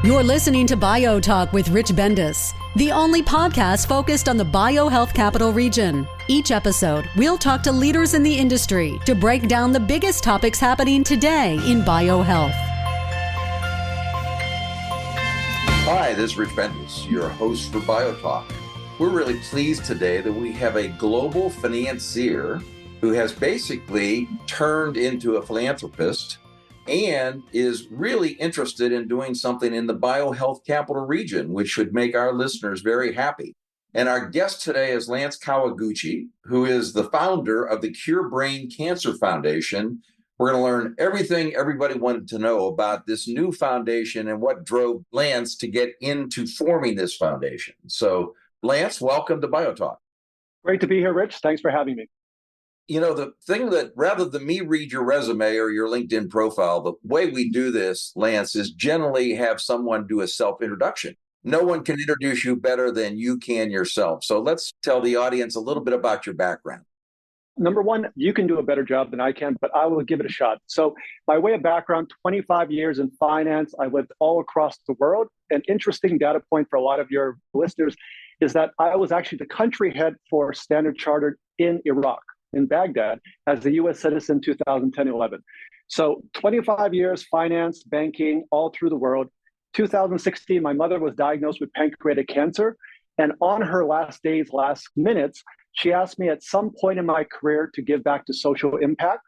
You're listening to BioTalk with Rich Bendis, the only podcast focused on the biohealth capital region. Each episode, we'll talk to leaders in the industry to break down the biggest topics happening today in biohealth. Hi, this is Rich Bendis, your host for BioTalk. We're really pleased today that we have a global financier who has basically turned into a philanthropist and is really interested in doing something in the biohealth capital region, which should make our listeners very happy. And our guest today is Lance Kawaguchi, who is the founder of the Cure Brain Cancer Foundation. We're going to learn everything everybody wanted to know about this new foundation and what drove Lance to get into forming this foundation. So, Lance, welcome to BioTalk. Great to be here, Rich. Thanks for having me. You know, the thing that rather than me read your resume or your LinkedIn profile, the way we do this, Lance, is generally have someone do a self-introduction. No one can introduce you better than you can yourself. So let's tell the audience a little bit about your background. Number one, you can do a better job than I can, but I will give it a shot. So by way of background, 25 years in finance. I lived all across the world. An interesting data point for a lot of your listeners is that I was actually the country head for Standard Chartered in Iraq, in Baghdad, as a U.S. citizen 2010-11. So 25 years, finance, banking, all through the world. 2016, my mother was diagnosed with pancreatic cancer. And on her last days, last minutes, she asked me at some point in my career to give back to social impact.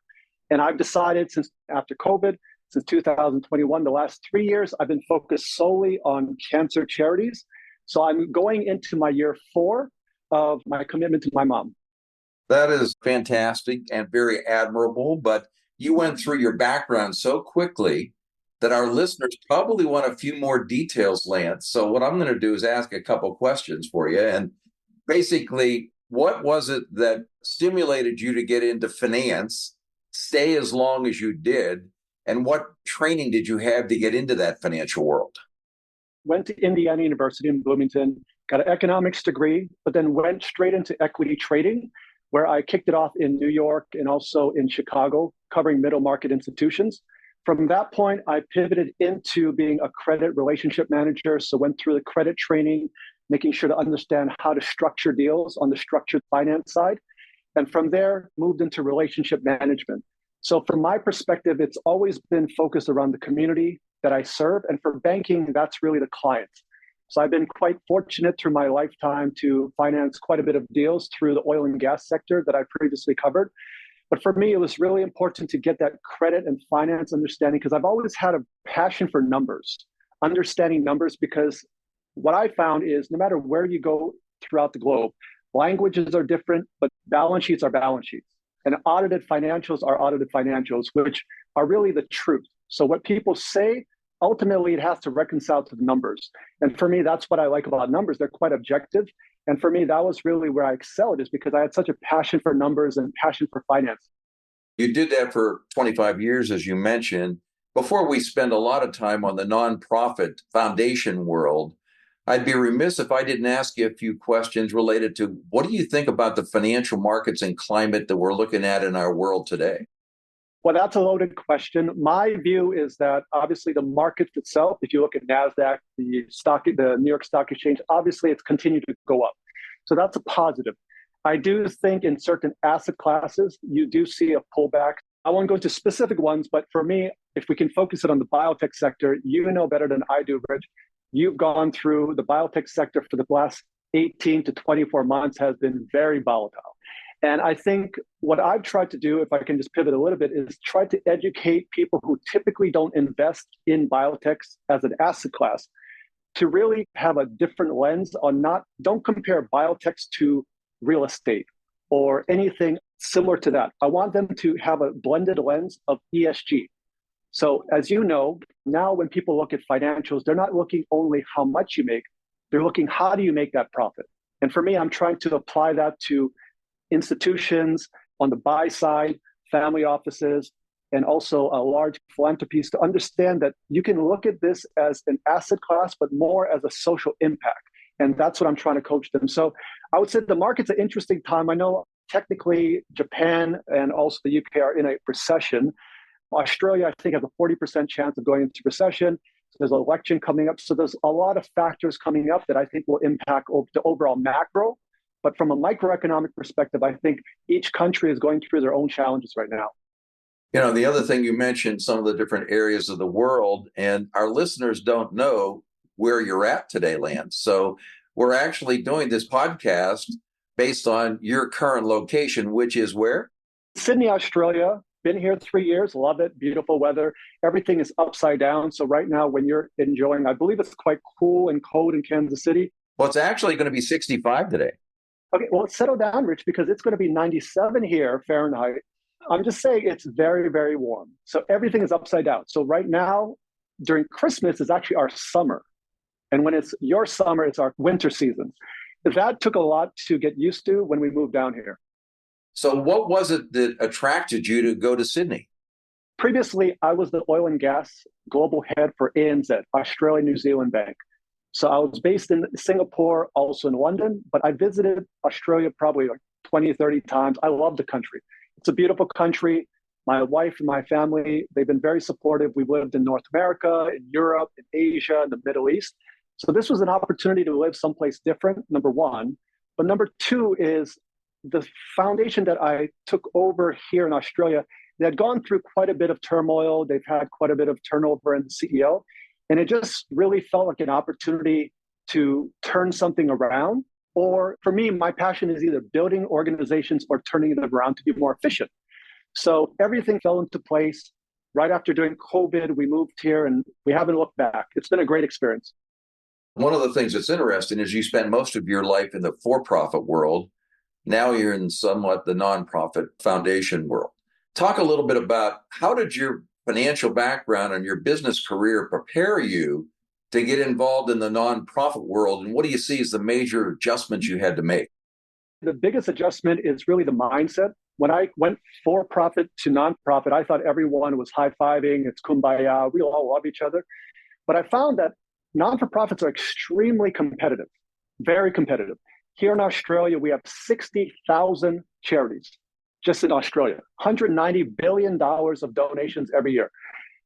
And I've decided since after COVID, since 2021, the last 3 years, I've been focused solely on cancer charities. So I'm going into my year 4 of my commitment to my mom. That is fantastic and very admirable, but you went through your background so quickly that our listeners probably want a few more details, Lance. So what I'm going to do is ask a couple questions for you. And basically, what was it that stimulated you to get into finance, stay as long as you did, and what training did you have to get into that financial world? Went to Indiana University in Bloomington, got an economics degree, but then went straight into equity trading, where I kicked it off in New York and also in Chicago, covering middle market institutions. From that point, I pivoted into being a credit relationship manager. So went through the credit training, making sure to understand how to structure deals on the structured finance side. And from there, moved into relationship management. So from my perspective, it's always been focused around the community that I serve. And for banking, that's really the clients. So I've been quite fortunate through my lifetime to finance quite a bit of deals through the oil and gas sector that I previously covered. But for me, it was really important to get that credit and finance understanding because I've always had a passion for numbers, understanding numbers, because what I found is no matter where you go throughout the globe, languages are different, but balance sheets are balance sheets. And audited financials are audited financials, which are really the truth. So what people say, ultimately, it has to reconcile to the numbers. And for me, that's what I like about numbers. They're quite objective. And for me, that was really where I excelled, is because I had such a passion for numbers and passion for finance. You did that for 25 years, as you mentioned. Before we spend a lot of time on the nonprofit foundation world, I'd be remiss if I didn't ask you a few questions related to what do you think about the financial markets and climate that we're looking at in our world today? Well, that's a loaded question. My view is that obviously the market itself, if you look at Nasdaq, the New York Stock Exchange, obviously it's continued to go up. So that's a positive. I do think in certain asset classes, you do see a pullback. I won't go into specific ones, but for me, if we can focus it on the biotech sector, you know better than I do, Rich. You've gone through the biotech sector for the last 18 to 24 months has been very volatile. And I think what I've tried to do, if I can just pivot a little bit, is try to educate people who typically don't invest in biotechs as an asset class to really have a different lens on don't compare biotechs to real estate or anything similar to that. I want them to have a blended lens of ESG. So as you know, now when people look at financials, they're not looking only how much you make, they're looking how do you make that profit. And for me, I'm trying to apply that to institutions on the buy side, family offices, and also large philanthropies to understand that you can look at this as an asset class, but more as a social impact. And that's what I'm trying to coach them. So I would say the market's an interesting time. I know technically Japan and also the UK are in a recession. Australia, I think, has a 40% chance of going into recession. There's an election coming up. So there's a lot of factors coming up that I think will impact the overall macro. But from a microeconomic perspective, I think each country is going through their own challenges right now. You know, the other thing you mentioned, some of the different areas of the world, and our listeners don't know where you're at today, Lance. So we're actually doing this podcast based on your current location, which is where? Sydney, Australia. Been here 3 years. Love it. Beautiful weather. Everything is upside down. So right now, when you're enjoying, I believe it's quite cool and cold in Kansas City. Well, it's actually going to be 65 today. Okay, well, settle down, Rich, because it's going to be 97 here Fahrenheit. I'm just saying it's very, very warm. So everything is upside down. So right now, during Christmas, is actually our summer. And when it's your summer, it's our winter season. That took a lot to get used to when we moved down here. So what was it that attracted you to go to Sydney? Previously, I was the oil and gas global head for ANZ, Australia New Zealand Bank. So I was based in Singapore, also in London, but I visited Australia probably like 20, 30 times. I love the country. It's a beautiful country. My wife and my family, they've been very supportive. We've lived in North America, in Europe, in Asia, in the Middle East. So this was an opportunity to live someplace different, number one. But number two is the foundation that I took over here in Australia. They had gone through quite a bit of turmoil. They've had quite a bit of turnover in the CEO. And it just really felt like an opportunity to turn something around. Or for me, my passion is either building organizations or turning them around to be more efficient. So everything fell into place. Right after doing COVID, we moved here and we haven't looked back. It's been a great experience. One of the things that's interesting is you spent most of your life in the for-profit world. Now you're in somewhat the nonprofit foundation world. Talk a little bit about how did your financial background and your business career prepare you to get involved in the nonprofit world? And what do you see as the major adjustments you had to make? The biggest adjustment is really the mindset. When I went for-profit to nonprofit, I thought everyone was high-fiving, it's kumbaya, we all love each other. But I found that non-for-profits are extremely competitive, very competitive. Here in Australia, we have 60,000 charities just in Australia, $190 billion of donations every year.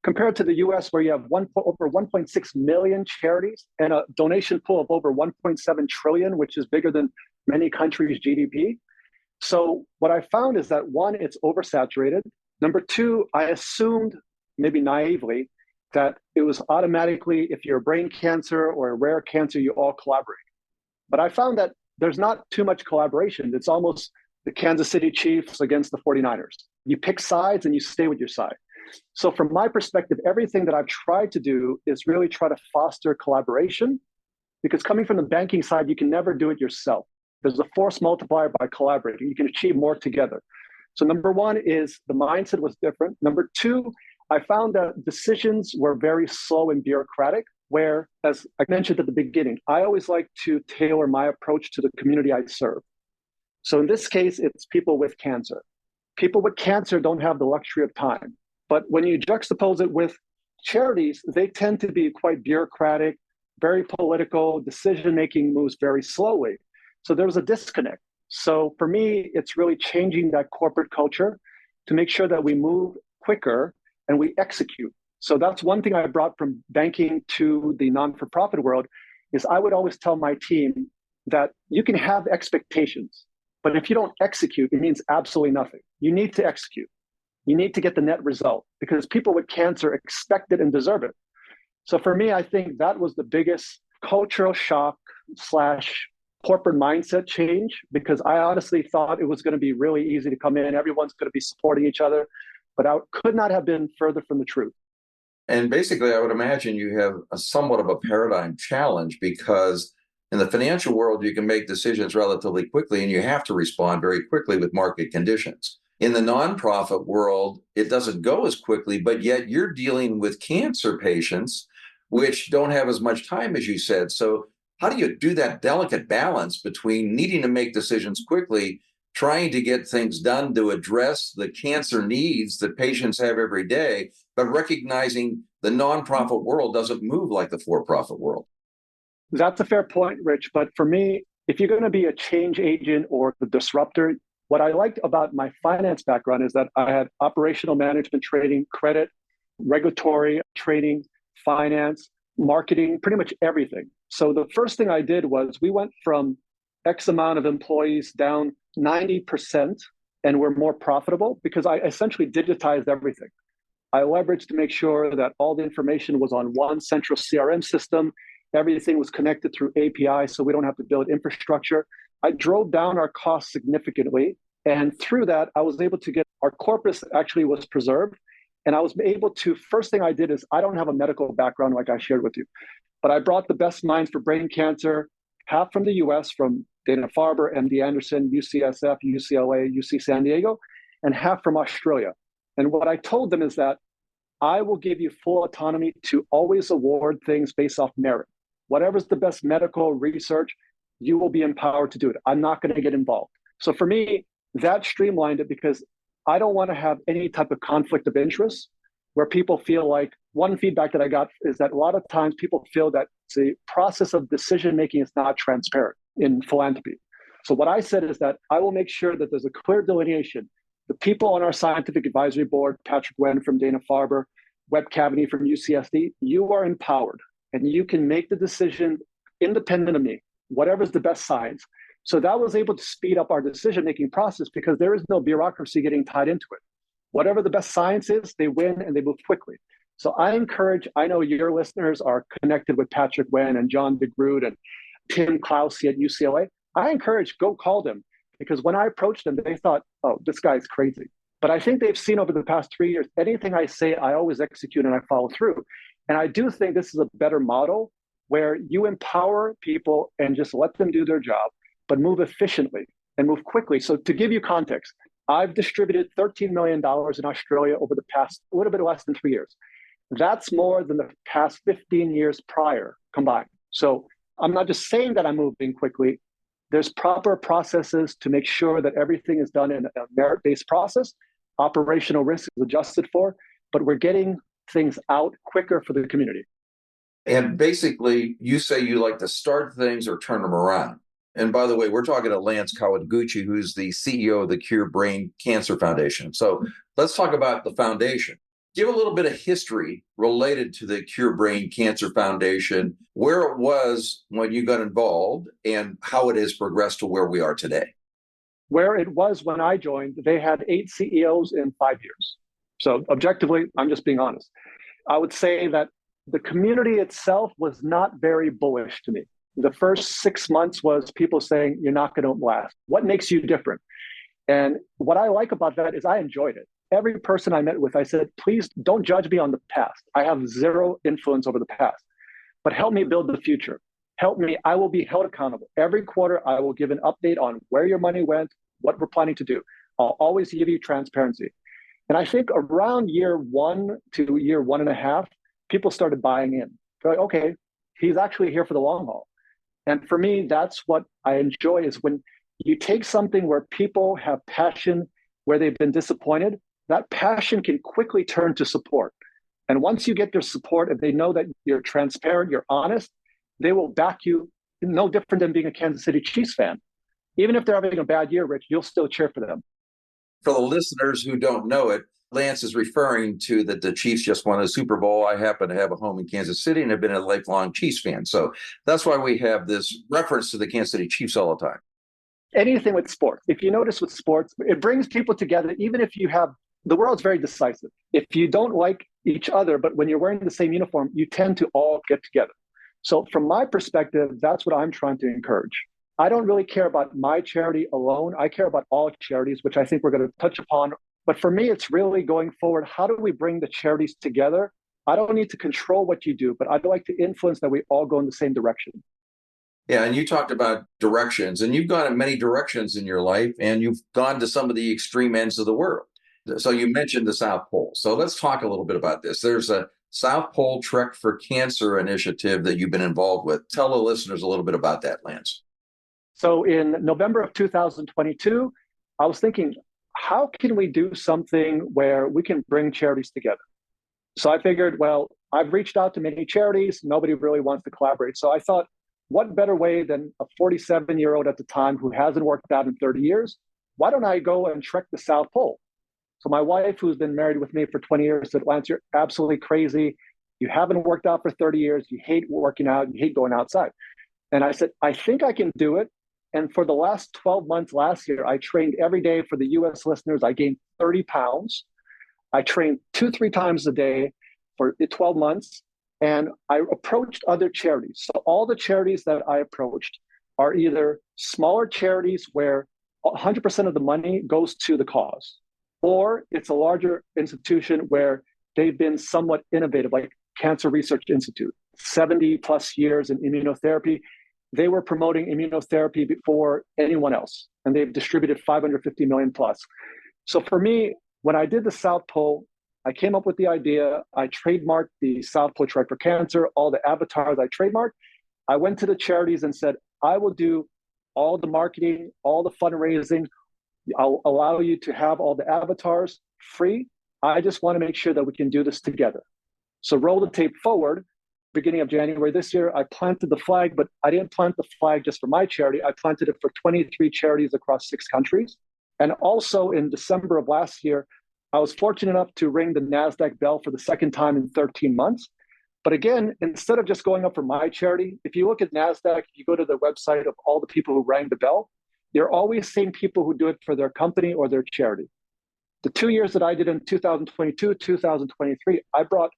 Compared to the US, where you have over 1.6 million charities and a donation pool of over 1.7 trillion, which is bigger than many countries' GDP. So what I found is that one, it's oversaturated. Number two, I assumed, maybe naively, that it was automatically, if you're a brain cancer or a rare cancer, you all collaborate. But I found that there's not too much collaboration. It's almost the Kansas City Chiefs against the 49ers. You pick sides and you stay with your side. So from my perspective, everything that I've tried to do is really try to foster collaboration, because coming from the banking side, you can never do it yourself. There's a force multiplier by collaborating. You can achieve more together. So number one is the mindset was different. Number two, I found that decisions were very slow and bureaucratic, where, as I mentioned at the beginning, I always like to tailor my approach to the community I serve. So in this case, it's people with cancer. People with cancer don't have the luxury of time. But when you juxtapose it with charities, they tend to be quite bureaucratic, very political, decision-making moves very slowly. So there was a disconnect. So for me, it's really changing that corporate culture to make sure that we move quicker and we execute. So that's one thing I brought from banking to the non-for-profit world is I would always tell my team that you can have expectations, but if you don't execute, it means absolutely nothing. You need to execute. You need to get the net result because people with cancer expect it and deserve it. So for me, I think that was the biggest cultural shock / corporate mindset change, because I honestly thought it was going to be really easy to come in. Everyone's going to be supporting each other, but I could not have been further from the truth. And basically, I would imagine you have somewhat of a paradigm challenge because in the financial world, you can make decisions relatively quickly and you have to respond very quickly with market conditions. In the nonprofit world, it doesn't go as quickly, but yet you're dealing with cancer patients, which don't have as much time as you said. So how do you do that delicate balance between needing to make decisions quickly, trying to get things done to address the cancer needs that patients have every day, but recognizing the nonprofit world doesn't move like the for-profit world? That's a fair point, Rich. But for me, if you're going to be a change agent or the disruptor, what I liked about my finance background is that I had operational management training, credit, regulatory training, finance. marketing, pretty much everything. So the first thing I did was we went from X amount of employees down 90%, and we're more profitable because I essentially digitized everything. I leveraged to make sure that all the information was on one central CRM system. Everything was connected through API, so we don't have to build infrastructure. I drove down our costs significantly. And through that, I was able to get our corpus actually was preserved. And I was able to, first thing I did is I don't have a medical background like I shared with you, but I brought the best minds for brain cancer, half from the US, from Dana-Farber, MD Anderson, UCSF, UCLA, UC San Diego, and half from Australia. And what I told them is that I will give you full autonomy to always award things based off merit. Whatever's the best medical research, you will be empowered to do it. I'm not going to get involved. So for me, that streamlined it because I don't want to have any type of conflict of interest where people feel like one feedback that I got is that a lot of times people feel that the process of decision making is not transparent in philanthropy. So what I said is that I will make sure that there's a clear delineation. The people on our scientific advisory board, Patrick Wen from Dana-Farber, Webb Cavity from UCSD, you are empowered and you can make the decision independent of me, whatever's the best science. So that was able to speed up our decision-making process because there is no bureaucracy getting tied into it. Whatever the best science is, they win and they move quickly. So I know your listeners are connected with Patrick Wen and John DeGroot and Tim Clousey at UCLA. I encourage, go call them because when I approached them, they thought, oh, this guy's crazy. But I think they've seen over the past 3 years, anything I say, I always execute and I follow through. And I do think this is a better model where you empower people and just let them do their job, but move efficiently and move quickly. So to give you context, I've distributed $13 million in Australia over the past, a little bit less than 3 years. That's more than the past 15 years prior combined. So I'm not just saying that I'm moving quickly. There's proper processes to make sure that everything is done in a merit-based process. Operational risk is adjusted for, but we're getting things out quicker for the community. And basically, you say you like to start things or turn them around. And by the way, we're talking to Lance Kawaguchi, who's the CEO of the Cure Brain Cancer Foundation. So let's talk about the foundation. Give a little bit of history related to the Cure Brain Cancer Foundation, where it was when you got involved and how it has progressed to where we are today. Where it was when I joined, they had 8 CEOs in 5 years. So objectively, I'm just being honest. I would say that the community itself was not very bullish to me. The first 6 months was people saying, you're not going to last. What makes you different? And what I like about that is I enjoyed it. Every person I met with, I said, please don't judge me on the past. I have zero influence over the past, but help me build the future. Help me. I will be held accountable. Every quarter, I will give an update on where your money went, what we're planning to do. I'll always give you transparency. And I think around year 1 to year 1.5, people started buying in. They're like, okay, he's actually here for the long haul. And for me, that's what I enjoy is when you take something where people have passion, where they've been disappointed, that passion can quickly turn to support. And once you get their support and they know that you're transparent, you're honest, they will back you no different than being a Kansas City Chiefs fan. Even if they're having a bad year, Rich, you'll still cheer for them. For the listeners who don't know it, Lance is referring to that the Chiefs just won a Super Bowl. I happen to have a home in Kansas City and have been a lifelong Chiefs fan. So that's why we have this reference to the Kansas City Chiefs all the time. Anything with sports. If you notice with sports, it brings people together, even if you have, the world's very decisive. If you don't like each other, but when you're wearing the same uniform, you tend to all get together. So from my perspective, that's what I'm trying to encourage. I don't really care about my charity alone. I care about all charities, which I think we're going to touch upon. But for me, it's really going forward. How do we bring the charities together? I don't need to control what you do, but I'd like to influence that we all go in the same direction. Yeah, and you talked about directions, and you've gone in many directions in your life, and you've gone to some of the extreme ends of the world. So you mentioned the South Pole. So let's talk a little bit about this. There's a South Pole Trek for Cancer initiative that you've been involved with. Tell the listeners a little bit about that, Lance. So in November of 2022, I was thinking, how can we do something where we can bring charities together? So I figured, well, I've reached out to many charities. Nobody really wants to collaborate. So I thought, what better way than a 47-year-old at the time who hasn't worked out in 30 years? Why don't I go and trek the South Pole? So my wife, who's been married with me for 20 years, said, Lance, you're absolutely crazy. You haven't worked out for 30 years. You hate working out. You hate going outside. And I said, I think I can do it. And for the last 12 months last year, I trained every day. For the US listeners, I gained 30 pounds. I trained 2-3 times a day for 12 months. And I approached other charities. So all the charities that I approached are either smaller charities where 100% of the money goes to the cause, or it's a larger institution where they've been somewhat innovative, like Cancer Research Institute, 70 plus years in immunotherapy. They were promoting immunotherapy before anyone else, and they've distributed 550 million plus. So for me, when I did the South Pole, I came up with the idea. I trademarked the South Pole Trek for Cancer, all the avatars I trademarked. I went to the charities and said, I will do all the marketing, all the fundraising. I'll allow you to have all the avatars free. I just want to make sure that we can do this together. So roll the tape forward. Beginning of January this year, I planted the flag, but I didn't plant the flag just for my charity. I planted it for 23 charities across 6 countries. And also in December of last year, I was fortunate enough to ring the Nasdaq bell for the second time in 13 months. But again, instead of just going up for my charity, if you look at Nasdaq, you go to the website of all the people who rang the bell, you're always seeing people who do it for their company or their charity. The 2 years that I did in 2022, 2023, I brought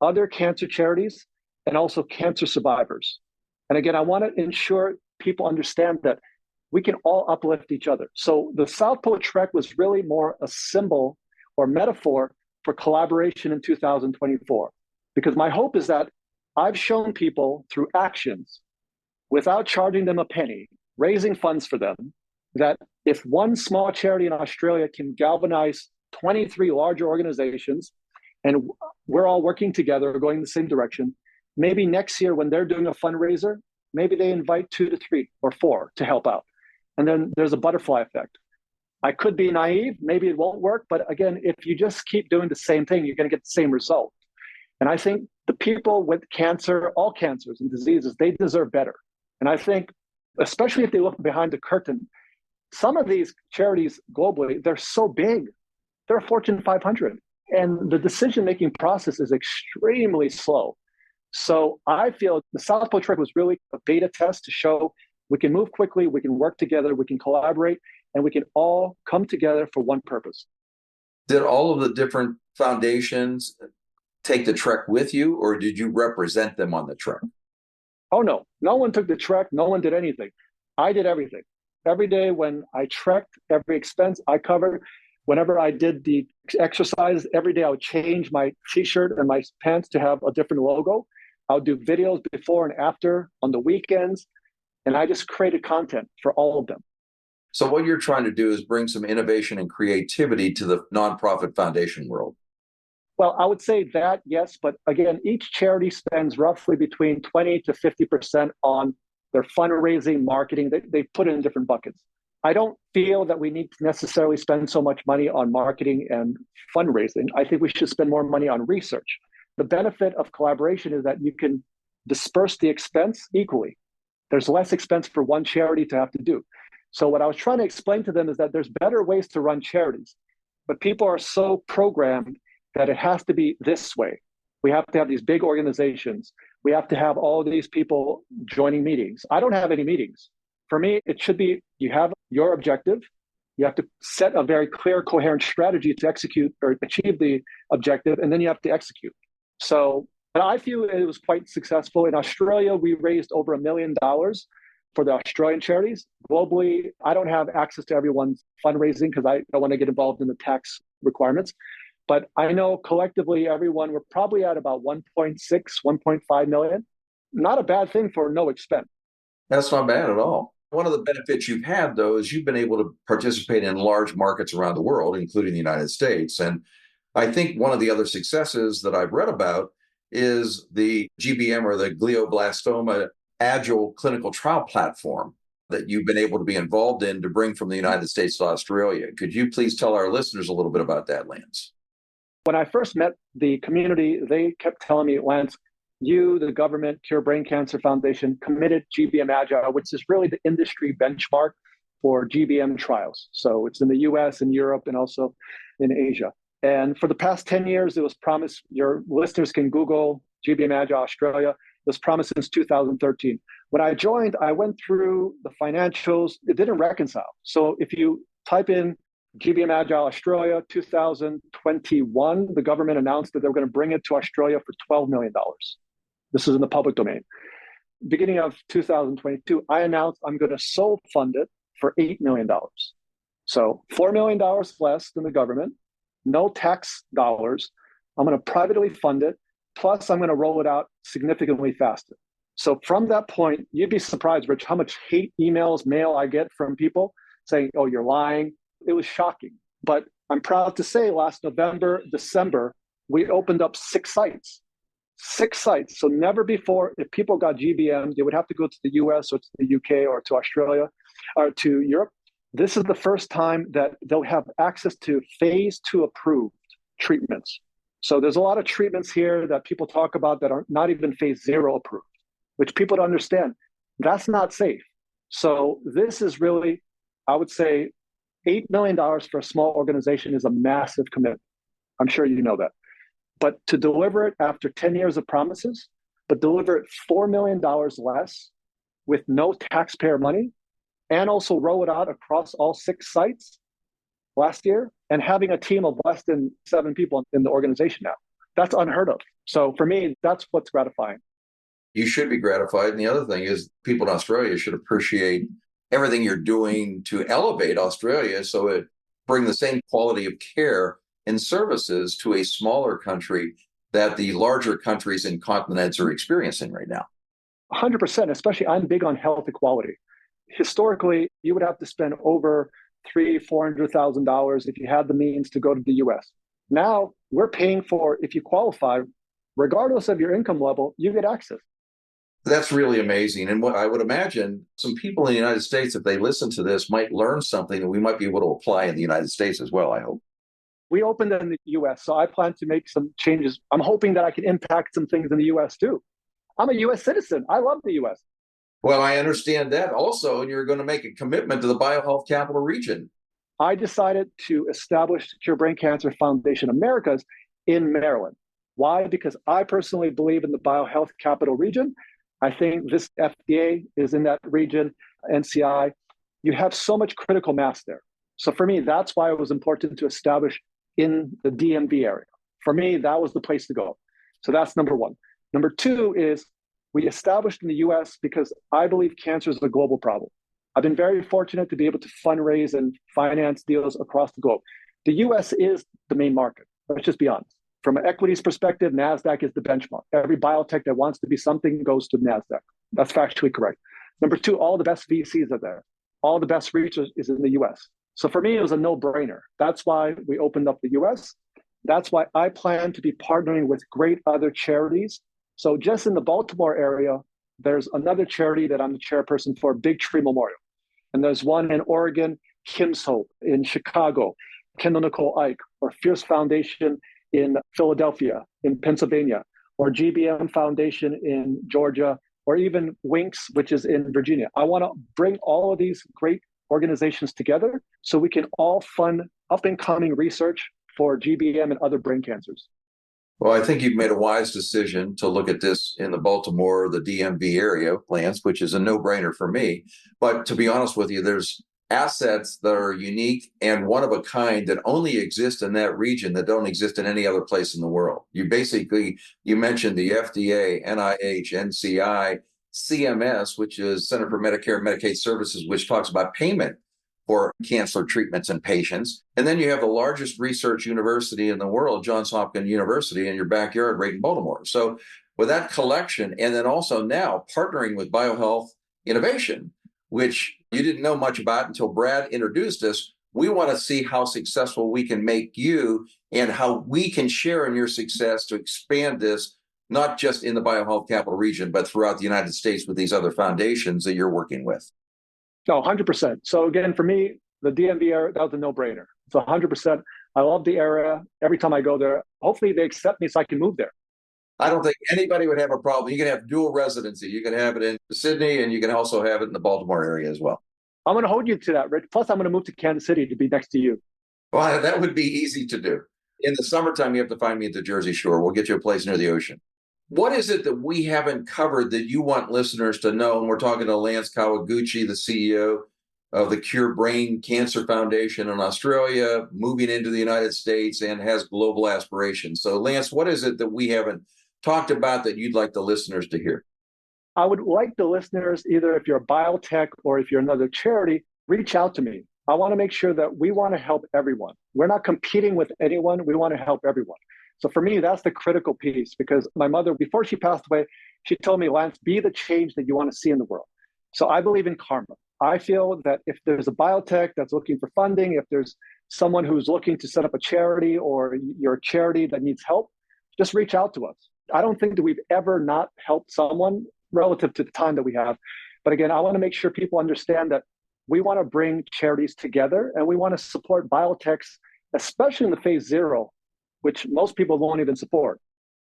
other cancer charities and also cancer survivors. And again, I want to ensure people understand that we can all uplift each other. So the South Pole Trek was really more a symbol or metaphor for collaboration in 2024. Because my hope is that I've shown people through actions, without charging them a penny, raising funds for them, that if one small charity in Australia can galvanize 23 larger organizations, and we're all working together, going in the same direction, maybe next year when they're doing a fundraiser, maybe they invite 2 to 3 or 4 to help out. And then there's a butterfly effect. I could be naive, maybe it won't work, but again, if you just keep doing the same thing, you're going to get the same result. And I think the people with cancer, all cancers and diseases, they deserve better. And I think, especially if they look behind the curtain, some of these charities globally, they're so big. They're Fortune 500. And the decision-making process is extremely slow. So I feel the South Pole Trek was really a beta test to show we can move quickly, we can work together, we can collaborate, and we can all come together for one purpose. Did all of the different foundations take the trek with you, or did you represent them on the trek? Oh, no. No one took the trek. No one did anything. I did everything. Every day when I trekked, every expense I covered. Whenever I did the exercise, every day I would change my t-shirt and my pants to have a different logo. I would do videos before and after on the weekends. And I just created content for all of them. So what you're trying to do is bring some innovation and creativity to the nonprofit foundation world. Well, I would say that, yes. But again, each charity spends roughly between 20 to 50% on their fundraising, marketing. They put it in different buckets. I don't feel that we need to necessarily spend so much money on marketing and fundraising. I think we should spend more money on research. The benefit of collaboration is that you can disperse the expense equally. There's less expense for one charity to have to do. So what I was trying to explain to them is that there's better ways to run charities, but people are so programmed that it has to be this way. We have to have these big organizations. We have to have all these people joining meetings. I don't have any meetings. For me, it should be you have your objective. You have to set a very clear, coherent strategy to execute or achieve the objective, and then you have to execute. So and I feel it was quite successful. In Australia, we raised over $1 million for the Australian charities. Globally, I don't have access to everyone's fundraising because I don't want to get involved in the tax requirements. But I know collectively, everyone, we're probably at about 1.6, 1.5 million. Not a bad thing for no expense. That's not bad at all. One of the benefits you've had, though, is you've been able to participate in large markets around the world, including the United States. And I think one of the other successes that I've read about is the GBM, or the glioblastoma AGILE clinical trial platform that you've been able to be involved in to bring from the United States to Australia. Could you please tell our listeners a little bit about that, Lance? When I first met the community, they kept telling me, Lance, you, the government, Cure Brain Cancer Foundation, committed GBM Agile, which is really the industry benchmark for GBM trials. So it's in the US and Europe and also in Asia. And for the past 10 years, it was promised, your listeners can Google GBM Agile Australia. It was promised since 2013. When I joined, I went through the financials. It didn't reconcile. So if you type in GBM Agile Australia 2021, the government announced that they were going to bring it to Australia for $12 million. This is in the public domain. Beginning of 2022, I announced I'm going to sole fund it for $8 million. So $4 million less than the government, no tax dollars. I'm going to privately fund it. Plus, I'm going to roll it out significantly faster. So from that point, you'd be surprised, Rich, how much hate emails, mail I get from people saying, oh, you're lying. It was shocking. But I'm proud to say last November, December, we opened up 6 sites. 6 sites. So never before, if people got GBM, they would have to go to the US or to the UK or to Australia or to Europe. This is the first time that they'll have access to phase 2 approved treatments. So there's a lot of treatments here that people talk about that are not even phase 0 approved, which people don't understand. That's not safe. So this is really, I would say, $8 million for a small organization is a massive commitment. I'm sure you know that. But to deliver it after 10 years of promises, but deliver it $4 million less with no taxpayer money, and also roll it out across all 6 sites last year, and having a team of less than 7 people in the organization now. That's unheard of. So for me, that's what's gratifying. You should be gratified. And the other thing is people in Australia should appreciate everything you're doing to elevate Australia so it bring the same quality of care and services to a smaller country that the larger countries and continents are experiencing right now. 100%, especially I'm big on health equality. Historically, you would have to spend over $300,000-$400,000 if you had the means to go to the US. Now we're paying for, if you qualify, regardless of your income level, you get access. That's really amazing. And what I would imagine some people in the United States, if they listen to this, might learn something that we might be able to apply in the United States as well, I hope. We opened in the US, so I plan to make some changes. I'm hoping that I can impact some things in the US too. I'm a US citizen. I love the US. Well, I understand that also, and you're going to make a commitment to the biohealth capital region. I decided to establish Cure Brain Cancer Foundation Americas in Maryland. Why? Because I personally believe in the biohealth capital region. I think this FDA is in that region, NCI. You have so much critical mass there. So for me, that's why it was important to establish in the DMV area. For me, that was the place to go. So that's number one. Number two is we established in the US because I believe cancer is a global problem. I've been very fortunate to be able to fundraise and finance deals across the globe. The US is the main market. Let's just be honest. From an equities perspective, Nasdaq is the benchmark. Every biotech that wants to be something goes to Nasdaq. That's factually correct. Number two, all the best VCs are there. All the best research is in the US. So for me, it was a no-brainer. That's why we opened up the US. That's why I plan to be partnering with great other charities. So just in the Baltimore area, there's another charity that I'm the chairperson for, Big Tree Memorial. And there's one in Oregon, Kim's Hope in Chicago, Kendall Nicole Ike, or Fierce Foundation in Philadelphia, in Pennsylvania, or GBM Foundation in Georgia, or even Winks, which is in Virginia. I want to bring all of these great organizations together so we can all fund up-and-coming research for GBM and other brain cancers. Well, I think you've made a wise decision to look at this in the Baltimore, the DMV area, Lance, which is a no-brainer for me. But to be honest with you, there's assets that are unique and one of a kind that only exist in that region that don't exist in any other place in the world. You mentioned the FDA, NIH, NCI, CMS, which is Center for Medicare and Medicaid Services, which talks about payment for cancer treatments in patients. And then you have the largest research university in the world, Johns Hopkins University, in your backyard right in Baltimore. So with that collection, and then also now partnering with BioHealth Innovation, which you didn't know much about until Brad introduced us, we want to see how successful we can make you and how we can share in your success to expand this, not just in the biohealth capital region, but throughout the United States with these other foundations that you're working with. No, 100%. So again, for me, the DMV area, that was a no-brainer. So 100%. I love the area. Every time I go there, hopefully they accept me so I can move there. I don't think anybody would have a problem. You can have dual residency. You can have it in Sydney and you can also have it in the Baltimore area as well. I'm going to hold you to that, Rich. Plus, I'm going to move to Kansas City to be next to you. Well, that would be easy to do. In the summertime, you have to find me at the Jersey Shore. We'll get you a place near the ocean. What is it that we haven't covered that you want listeners to know? And we're talking to Lance Kawaguchi, the CEO of the Cure Brain Cancer Foundation in Australia, moving into the United States and has global aspirations. So, Lance, what is it that we haven't talked about that you'd like the listeners to hear? I would like the listeners, either if you're a biotech or if you're another charity, reach out to me. I want to make sure that we want to help everyone. We're not competing with anyone. We want to help everyone. So for me, that's the critical piece, because my mother, before she passed away, she told me, Lance, be the change that you want to see in the world. So I believe in karma. I feel that if there's a biotech that's looking for funding, if there's someone who's looking to set up a charity or you're a charity that needs help, just reach out to us. I don't think that we've ever not helped someone relative to the time that we have. But again, I want to make sure people understand that we want to bring charities together and we want to support biotechs, especially in the phase 0, which most people won't even support.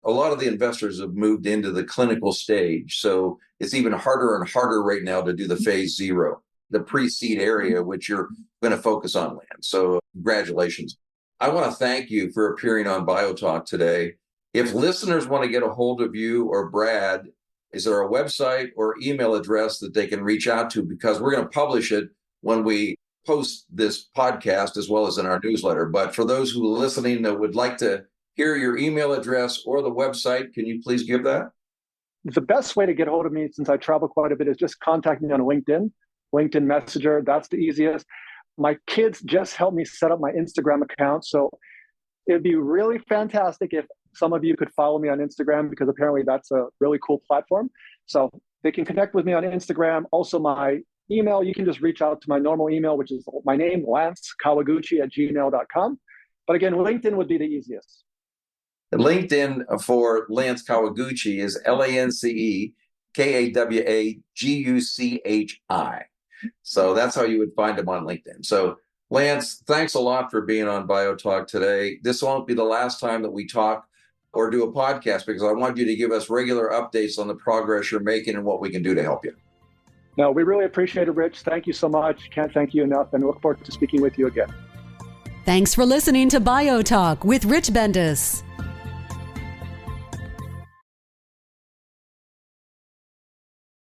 A lot of the investors have moved into the clinical stage. So it's even harder and harder right now to do the phase 0, the pre-seed area, which you're going to focus on, Lance. So congratulations. I want to thank you for appearing on BioTalk today. If listeners want to get a hold of you or Brad, is there a website or email address that they can reach out to? Because we're going to publish it when we post this podcast as well as in our newsletter. But for those who are listening that would like to hear your email address or the website, can you please give that? The best way to get a hold of me, since I travel quite a bit, is just contact me on LinkedIn Messenger. That's the easiest. My kids just helped me set up my Instagram account. So it'd be really fantastic if some of you could follow me on Instagram, because apparently that's a really cool platform. So they can connect with me on Instagram. Also, my email, you can just reach out to my normal email, which is my name, lancekawaguchi@gmail.com. But again, LinkedIn would be the easiest. LinkedIn for Lance Kawaguchi is LanceKawaguchi. So that's how you would find him on LinkedIn. So Lance, thanks a lot for being on BioTalk today. This won't be the last time that we talk or do a podcast, because I want you to give us regular updates on the progress you're making and what we can do to help you. No, we really appreciate it, Rich. Thank you so much. Can't thank you enough, and look forward to speaking with you again. Thanks for listening to BioTalk with Rich Bendis.